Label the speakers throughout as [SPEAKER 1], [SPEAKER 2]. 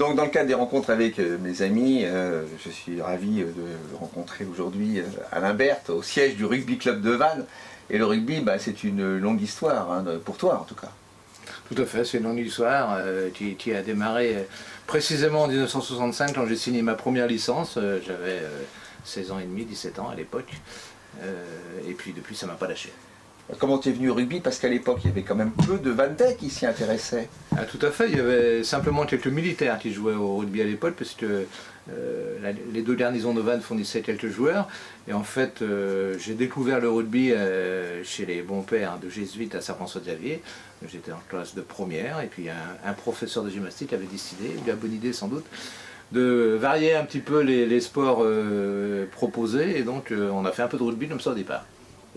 [SPEAKER 1] Donc dans le cadre des rencontres avec mes amis, je suis ravi de rencontrer aujourd'hui Alain Berthe au siège du Rugby Club de Vannes. Et le rugby, bah, c'est une longue histoire, hein, pour toi en tout cas.
[SPEAKER 2] Tout à fait, c'est une longue histoire qui a démarré précisément en 1965 quand j'ai signé ma première licence. J'avais 16 ans et demi, 17 ans à l'époque. Et puis depuis, ça ne m'a pas lâché.
[SPEAKER 1] Comment tu es venu au rugby? Parce qu'à l'époque, il y avait quand même peu de Vannais qui s'y intéressaient.
[SPEAKER 2] Ah, tout à fait, il y avait simplement quelques militaires qui jouaient au rugby à l'époque, parce que les deux garnisons de Vannes fournissaient quelques joueurs. Et en fait, j'ai découvert le rugby chez les bons pères de jésuites à Saint-François-Xavier. J'étais en classe de première, et puis un professeur de gymnastique avait décidé, il a bonne idée sans doute, de varier un petit peu les sports proposés. Et donc, on a fait un peu de rugby comme ça au départ.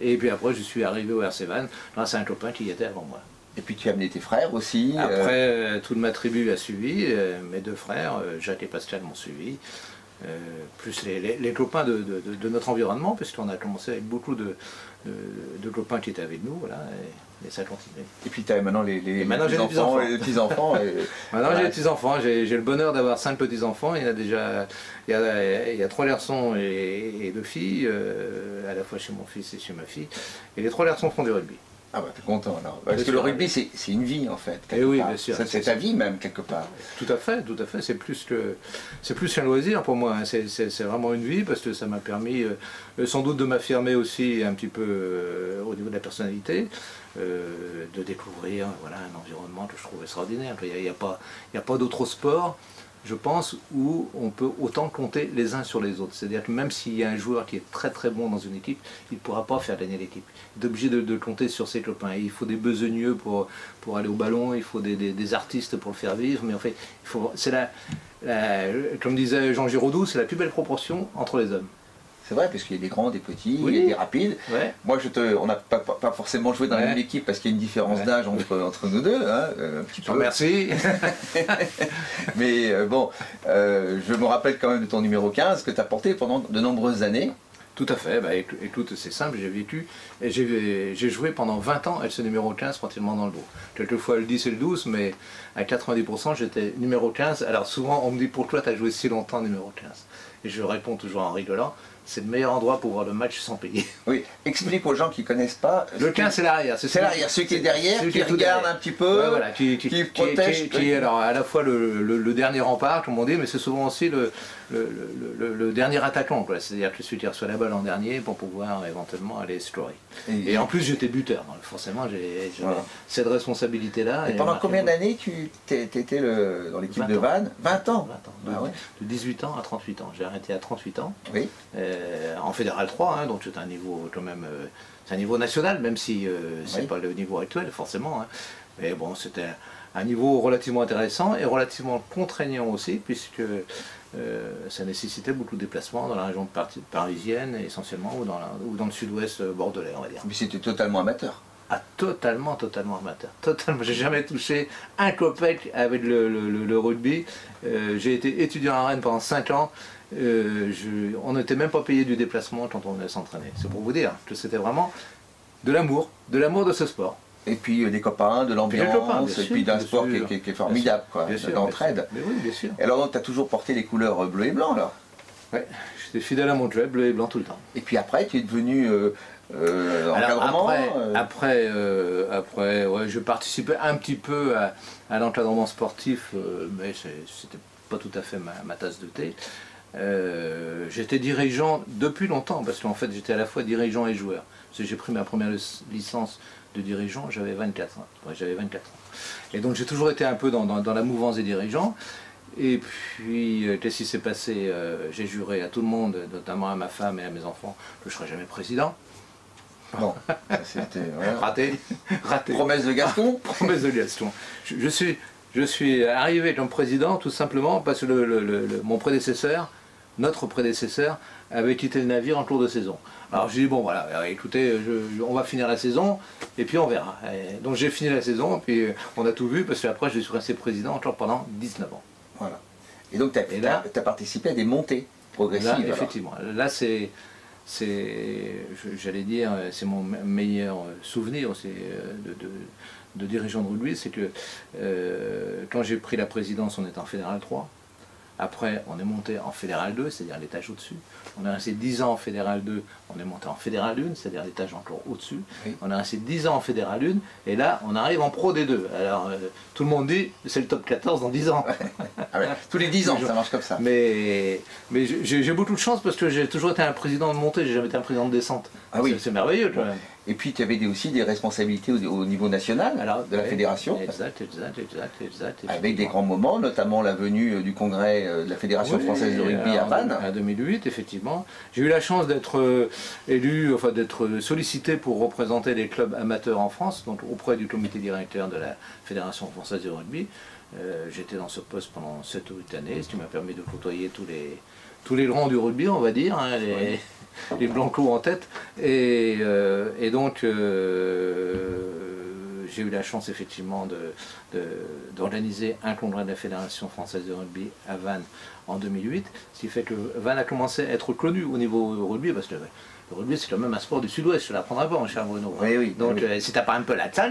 [SPEAKER 2] Et puis après, je suis arrivé au RC Vannes grâce à un copain qui y était avant moi.
[SPEAKER 1] Et puis tu as amené tes frères aussi.
[SPEAKER 2] Après, toute ma tribu a suivi, mes deux frères, Jacques et Pascal, m'ont suivi. Plus les copains de notre environnement, puisqu'on a commencé avec beaucoup de copains qui étaient avec nous, voilà, et ça a continué.
[SPEAKER 1] Et puis tu as maintenant les
[SPEAKER 2] petits-enfants. Maintenant j'ai des petits-enfants, j'ai le bonheur d'avoir 5 petits-enfants. Il y en a déjà, il y a 3 garçons et 2 filles, à la fois chez mon fils et chez ma fille. Et les 3 garçons font du rugby.
[SPEAKER 1] Ah bah t'es content alors. Parce que le rugby c'est une vie en fait.
[SPEAKER 2] Et oui, bien sûr.
[SPEAKER 1] C'est ta vie même quelque part.
[SPEAKER 2] Tout à fait, tout à fait. C'est plus qu'un loisir pour moi. Hein. C'est vraiment une vie parce que ça m'a permis sans doute de m'affirmer aussi un petit peu au niveau de la personnalité, de découvrir voilà, un environnement que je trouve extraordinaire. Il n'y a pas d'autre sport, je pense, où on peut autant compter les uns sur les autres. C'est-à-dire que même s'il y a un joueur qui est très très bon dans une équipe, il ne pourra pas faire gagner l'équipe. Il est obligé de compter sur ses copains. Et il faut des besogneux pour aller au ballon, il faut des artistes pour le faire vivre, mais en fait, comme disait Jean Giraudoux, c'est la plus belle proportion entre les hommes.
[SPEAKER 1] C'est vrai, parce qu'il y a des grands, des petits,
[SPEAKER 2] oui.
[SPEAKER 1] Il y a des rapides.
[SPEAKER 2] Ouais.
[SPEAKER 1] Moi, on n'a pas forcément joué dans la même équipe parce qu'il y a une différence d'âge entre nous deux. Hein, un petit peu.
[SPEAKER 2] Merci.
[SPEAKER 1] Mais bon, je me rappelle quand même de ton numéro 15 que tu as porté pendant de nombreuses années.
[SPEAKER 2] Tout à fait. Bah, écoute, c'est simple, j'ai vécu et j'ai joué pendant 20 ans avec ce numéro 15 pratiquement dans le dos. Quelquefois le 10 et le 12, mais à 90% j'étais numéro 15. Alors souvent on me dit pourquoi tu as joué si longtemps numéro 15 ? Et je réponds toujours en rigolant, c'est le meilleur endroit pour voir le match sans payer.
[SPEAKER 1] Oui, explique aux gens qui ne connaissent pas.
[SPEAKER 2] Le 15 c'est l'arrière.
[SPEAKER 1] C'est l'arrière, celui qui est derrière, qui regarde un petit peu,
[SPEAKER 2] ouais, voilà, qui protège. Qui est alors à la fois le dernier rempart, comme on dit, mais c'est souvent aussi le dernier attaquant. C'est-à-dire que celui qui reçoit la balle en dernier pour pouvoir éventuellement aller explorer. Et en plus j'étais buteur, donc forcément j'ai cette responsabilité-là.
[SPEAKER 1] Et pendant combien d'années tu étais dans l'équipe de Vannes? 20 ans.
[SPEAKER 2] 20 ans.
[SPEAKER 1] Ah ouais.
[SPEAKER 2] De 18 ans à 38 ans. J'ai arrêté à 38 ans.
[SPEAKER 1] Oui.
[SPEAKER 2] En Fédéral 3, hein, donc c'est un niveau quand même, c'est un niveau national, même si c'est pas le niveau actuel forcément. Hein. Mais bon, c'était un niveau relativement intéressant et relativement contraignant aussi, puisque ça nécessitait beaucoup de déplacements dans la région parisienne essentiellement, ou dans le sud-ouest bordelais, on va dire.
[SPEAKER 1] Mais c'était totalement amateur.
[SPEAKER 2] Ah, totalement amateur. Totalement. J'ai jamais touché un copec avec le rugby. J'ai été étudiant à Rennes pendant 5 ans. On n'était même pas payé du déplacement quand on venait s'entraîner. C'est pour vous dire que c'était vraiment de l'amour de ce sport.
[SPEAKER 1] Et puis des copains, de l'ambiance, et puis d'un sport qui est formidable, l'entraide.
[SPEAKER 2] Mais oui, bien sûr.
[SPEAKER 1] Et alors tu as toujours porté les couleurs bleu et blanc alors?
[SPEAKER 2] Oui, j'étais fidèle à mon club, bleu et blanc tout le temps.
[SPEAKER 1] Et puis après tu es devenu encadrement?
[SPEAKER 2] Après, ouais, je participais un petit peu à l'encadrement sportif, mais c'était pas tout à fait ma tasse de thé. J'étais dirigeant depuis longtemps, parce qu'en fait j'étais à la fois dirigeant et joueur. Parce que j'ai pris ma première licence de dirigeant, j'avais 24 ans. Ouais, j'avais 24 ans. Et donc j'ai toujours été un peu dans la mouvance des dirigeants. Et puis, qu'est-ce qui s'est passé? J'ai juré à tout le monde, notamment à ma femme et à mes enfants, que je ne serais jamais président.
[SPEAKER 1] Bon, c'était
[SPEAKER 2] raté.
[SPEAKER 1] Promesse de Gaston.
[SPEAKER 2] Promesse de Gaston. Je suis arrivé comme président tout simplement parce que mon prédécesseur, notre prédécesseur, avait quitté le navire en cours de saison. Alors j'ai dit bon voilà, écoutez, on va finir la saison et puis on verra. Et donc j'ai fini la saison et puis on a tout vu parce qu'après je suis resté président encore pendant 19 ans.
[SPEAKER 1] Voilà. Et donc tu as participé à des montées progressives.
[SPEAKER 2] Là, effectivement. Là j'allais dire, c'est mon meilleur souvenir aussi de dirigeant de rugby, c'est que quand j'ai pris la présidence, on était en Fédéral 3. Après, on est monté en Fédéral 2, c'est-à-dire l'étage au-dessus. On est resté 10 ans en Fédéral 2, on est monté en Fédéral 1, c'est-à-dire l'étage encore au-dessus. Oui. On est resté 10 ans en Fédéral 1, et là, on arrive en Pro D2. Alors, tout le monde dit, c'est le top 14 dans 10 ans.
[SPEAKER 1] Ah ouais. Tous les 10 ans, ça marche comme ça.
[SPEAKER 2] Mais j'ai beaucoup de chance parce que j'ai toujours été un président de montée, j'ai jamais été un président de descente.
[SPEAKER 1] Ah oui.
[SPEAKER 2] C'est merveilleux quand même.
[SPEAKER 1] Et puis tu avais aussi des responsabilités au niveau national de la fédération.
[SPEAKER 2] Exact.
[SPEAKER 1] Avec des grands moments, notamment la venue du congrès de la Fédération française de rugby à Vannes.
[SPEAKER 2] En 2008, effectivement. J'ai eu la chance d'être élu, enfin d'être sollicité pour représenter les clubs amateurs en France, donc auprès du comité directeur de la Fédération française de rugby. J'étais dans ce poste pendant 7 ou 8 années, ce qui m'a permis de côtoyer tous les grands du rugby, on va dire, hein, les Blancos en tête. Et donc, j'ai eu la chance effectivement d'organiser un congrès de la Fédération française de rugby à Vannes en 2008, ce qui fait que Vannes a commencé à être connu au niveau rugby, parce que le rugby c'est quand même un sport du sud-ouest, je ne l'apprendrai pas, mon cher Bruno.
[SPEAKER 1] Oui, oui,
[SPEAKER 2] donc
[SPEAKER 1] oui.
[SPEAKER 2] Si tu n'as pas un peu la tang,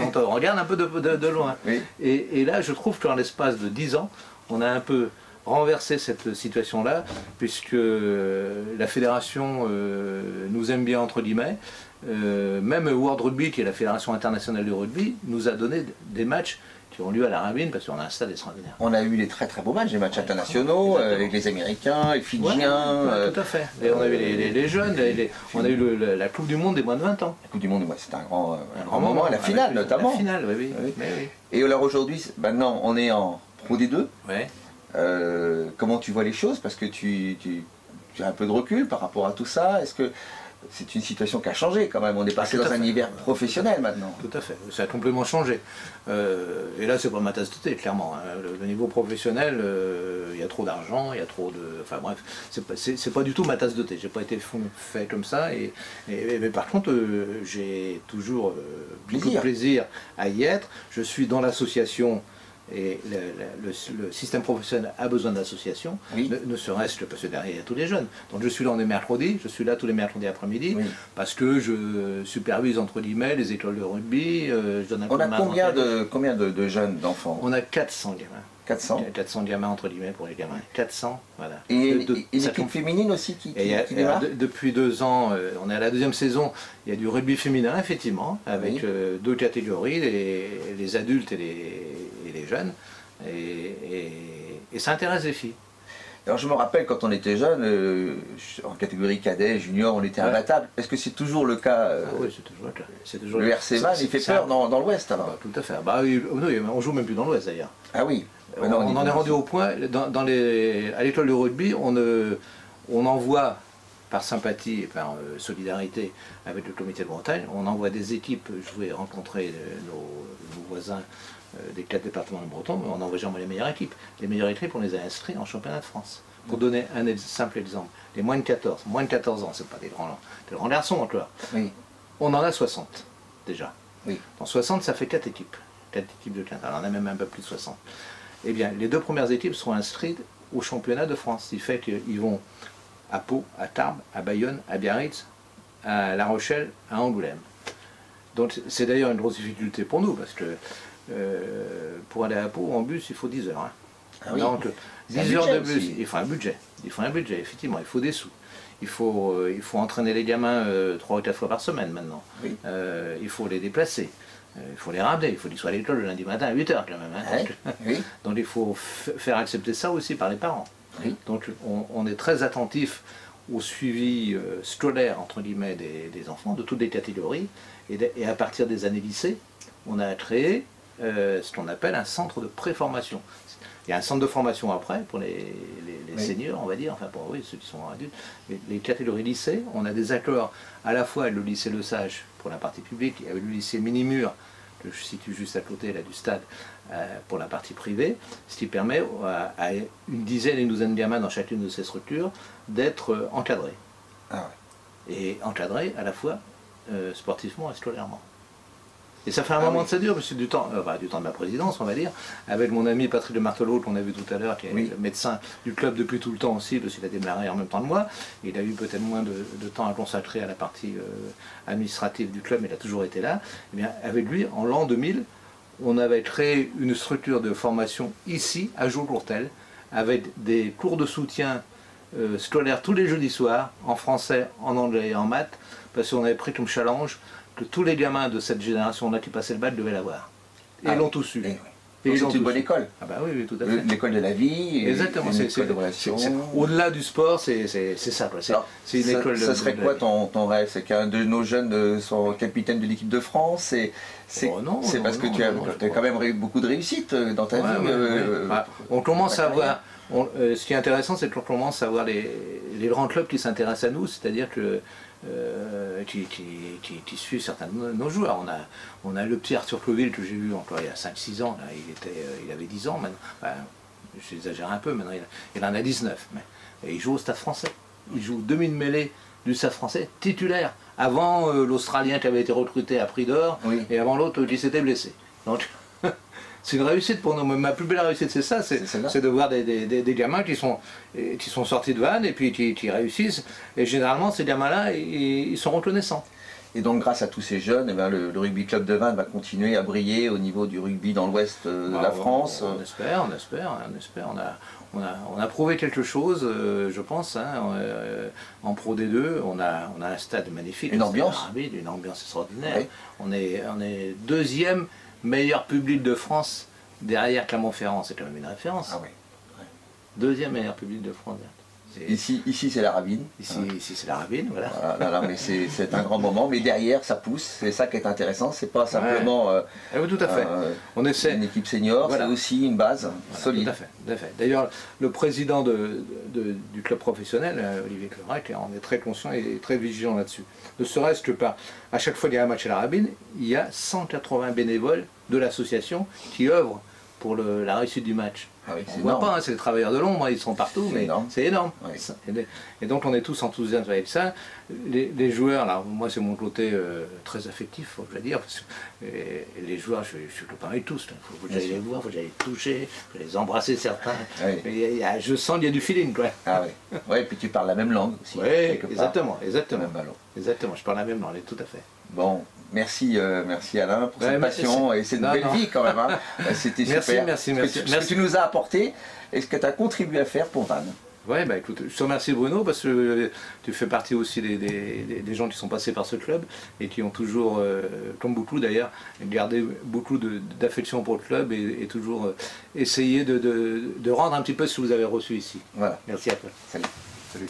[SPEAKER 2] on te regarde un peu de loin.
[SPEAKER 1] Oui.
[SPEAKER 2] Et là, je trouve qu'en l'espace de 10 ans, on a un peu renverser cette situation-là, puisque la fédération nous aime bien entre guillemets. Même World Rugby, qui est la fédération internationale de rugby, nous a donné des matchs qui ont lieu à la Rabine, parce qu'on a un stade extraordinaire.
[SPEAKER 1] On a eu des très beaux matchs, des matchs internationaux, avec les Américains, les Fidjiens.
[SPEAKER 2] Ouais, tout à fait. Et on a eu les jeunes, on a eu la Coupe du Monde des moins de 20 ans.
[SPEAKER 1] La Coupe du Monde, c'était un grand moment, la finale notamment.
[SPEAKER 2] La finale, oui.
[SPEAKER 1] Et alors aujourd'hui, maintenant on est en Pro D2.
[SPEAKER 2] Ouais.
[SPEAKER 1] Comment tu vois les choses? Parce que tu as un peu de recul par rapport à tout ça. Est-ce que c'est une situation qui a changé quand même? On est passé dans un univers professionnel maintenant.
[SPEAKER 2] Tout à fait, ça a complètement changé. Et là, c'est pas ma tasse de thé, clairement. Le niveau professionnel, il y a trop d'argent, il y a trop de... Enfin bref, c'est pas du tout ma tasse de thé. J'ai pas été fait comme ça. Mais par contre, j'ai toujours beaucoup de plaisir à y être. Je suis dans l'association. Et le système professionnel a besoin d'associations, oui. ne serait-ce que parce que derrière il y a tous les jeunes. Donc je suis là, on est mercredi, je suis là tous les mercredis après-midi, oui. Parce que je supervise entre guillemets les écoles de rugby. Je donne un
[SPEAKER 1] on a combien de jeunes, d'enfants?
[SPEAKER 2] On a 400 gamins. 400 gamins entre guillemets pour les gamins. 400, voilà.
[SPEAKER 1] Et l'équipe féminine aussi qui démarre
[SPEAKER 2] depuis 2 ans, on est à la 2e saison, il y a du rugby féminin effectivement, avec oui. 2 catégories, les adultes et les jeunes, et ça intéresse les filles.
[SPEAKER 1] Alors je me rappelle quand on était jeune, en catégorie cadet, junior, on était imbattable. Est-ce que c'est toujours le cas?
[SPEAKER 2] Oui, c'est toujours le cas.
[SPEAKER 1] Le RC Vannes, il fait peur dans l'Ouest alors?
[SPEAKER 2] Tout à fait. Bah, on joue même plus dans l'Ouest d'ailleurs.
[SPEAKER 1] Ah oui.
[SPEAKER 2] On en est rendu au point, à l'école de rugby, on envoie, par sympathie et par solidarité avec le comité de Bretagne, on envoie des équipes jouer, rencontrer nos voisins des 4 départements de Breton, mais on envoie jamais les meilleures équipes. Les meilleures équipes, on les a inscrits en championnat de France. Pour donner un simple exemple, les moins de 14 ans, c'est pas des grands garçons encore. Oui. On en a 60 déjà. Oui. Dans 60, ça fait 4 équipes. 4 équipes de 15. Alors on en a même un peu plus de 60. Eh bien, les 2 premières équipes seront inscrites au championnat de France. Ce qui fait qu'ils vont à Pau, à Tarbes, à Bayonne, à Biarritz, à La Rochelle, à Angoulême. Donc c'est d'ailleurs une grosse difficulté pour nous, parce que pour aller à Pau en bus, il faut 10 heures. Hein. Ah oui. Donc 10 heures de bus, il faut un budget. Il faut un budget, effectivement, il faut des sous. Il faut entraîner les gamins 3 ou 4 fois par semaine maintenant. Oui. Il faut les déplacer. Il faut les ramener, il faut qu'ils soient à l'école le lundi matin à 8 h quand même. Hein. Oui. Donc il faut faire accepter ça aussi par les parents. Oui. Donc on est très attentif au suivi scolaire entre guillemets des enfants de toutes les catégories. Et à partir des années lycée, on a créé ce qu'on appelle un centre de préformation. Il y a un centre de formation après pour les oui. seniors, on va dire, enfin pour ceux qui sont adultes. Les catégories lycée, on a des accords à la fois avec le lycée Le Sage pour la partie publique et avec le lycée Minimur, que je situe juste à côté là, du stade, pour la partie privée, ce qui permet à une dizaine et une douzaine de gamins dans chacune de ces structures d'être encadrés. Ah ouais. Et encadrés à la fois sportivement et scolairement. Et ça fait un moment que ça dure, parce que du temps de ma présidence, on va dire, avec mon ami Patrick de Martelot, qu'on a vu tout à l'heure, qui est le médecin du club depuis tout le temps aussi, parce qu'il a démarré en même temps que moi. Il a eu peut-être moins de temps à consacrer à la partie administrative du club, mais il a toujours été là. Et bien, avec lui, en l'an 2000, on avait créé une structure de formation ici, à Joucourtel, avec des cours de soutien scolaires tous les jeudis soirs, en français, en anglais et en maths, parce qu'on avait pris comme challenge que tous les gamins de cette génération-là qui passaient le bac devaient l'avoir. Et ils l'ont tous eu.
[SPEAKER 1] Et c'est une bonne école.
[SPEAKER 2] Ah bah oui, tout à fait.
[SPEAKER 1] L'école de la vie.
[SPEAKER 2] Exactement. Au-delà du sport, c'est ça. C'est une école.
[SPEAKER 1] Ça serait quoi ton rêve? C'est qu'un de nos jeunes soit capitaine de l'équipe de France? C'est parce que tu as quand même eu beaucoup de réussite dans ta vie.
[SPEAKER 2] On commence à voir. Ce qui est intéressant, c'est qu'on commence à voir les grands clubs qui s'intéressent à nous, c'est-à-dire que qui suivent certains de nos joueurs. On a le petit Arthur Cloville que j'ai vu encore il y a 5-6 ans, là, il avait 10 ans maintenant, enfin, j'exagère un peu, maintenant il en a 19, et il joue au Stade Français. Il joue demi-mêlée du Stade Français, titulaire, avant l'Australien qui avait été recruté à prix d'or, et avant l'autre qui s'était blessé. Donc, c'est une réussite pour nous. Ma plus belle réussite, c'est ça, c'est de voir des gamins qui sont sortis de Vannes et puis qui réussissent. Et généralement, ces gamins-là, ils sont reconnaissants.
[SPEAKER 1] Et donc, grâce à tous ces jeunes, le rugby club de Vannes va continuer à briller au niveau du rugby dans l'ouest de la France.
[SPEAKER 2] On espère. On a prouvé quelque chose, je pense, en Pro D2. On a un stade magnifique.
[SPEAKER 1] Une ambiance
[SPEAKER 2] extraordinaire. Ouais. On est deuxième meilleur public de France derrière Clermont-Ferrand, c'est quand même une référence.
[SPEAKER 1] Ah oui.
[SPEAKER 2] Deuxième meilleur public de France.
[SPEAKER 1] Ici c'est la Ravine.
[SPEAKER 2] Ici c'est la Ravine, voilà.
[SPEAKER 1] Mais c'est un grand moment, mais derrière ça pousse, c'est ça qui est intéressant, c'est pas simplement
[SPEAKER 2] oui, tout à fait. On essaie.
[SPEAKER 1] Une équipe senior, c'est aussi une base solide.
[SPEAKER 2] Tout à fait. D'ailleurs, le président du club professionnel, Olivier Clerac, on est très conscient et très vigilant là-dessus. Ne serait-ce que à chaque fois qu'il y a un match à la Ravine, il y a 180 bénévoles de l'association qui œuvrent pour la réussite du match.
[SPEAKER 1] Ah oui,
[SPEAKER 2] on ne voit pas, c'est les travailleurs de l'ombre, ils sont partout, mais c'est énorme. Oui. Et donc on est tous enthousiastes avec ça. Les joueurs, là, moi c'est mon côté très affectif, faut que je le dire. Parce que, les joueurs, je suis copain avec tous. Il faut que j'aille les voir, il faut que j'aille les toucher, il faut les embrasser certains. Oui. Je sens qu'il y a du feeling, quoi.
[SPEAKER 1] Ah oui. Ouais, et puis tu parles la même langue aussi.
[SPEAKER 2] Oui, exactement. Exactement, je parle la même langue, tout à fait.
[SPEAKER 1] Bon. Merci Alain pour cette passion et cette belle vie quand même. C'était super.
[SPEAKER 2] Merci.
[SPEAKER 1] Ce que tu nous as apporté et ce que tu as contribué à faire pour Vannes.
[SPEAKER 2] Oui, écoute, je te remercie Bruno parce que tu fais partie aussi des gens qui sont passés par ce club et qui ont toujours, comme beaucoup d'ailleurs, gardé beaucoup d'affection pour le club et toujours essayé de rendre un petit peu ce que vous avez reçu ici.
[SPEAKER 1] Voilà.
[SPEAKER 2] Merci à toi.
[SPEAKER 1] Salut.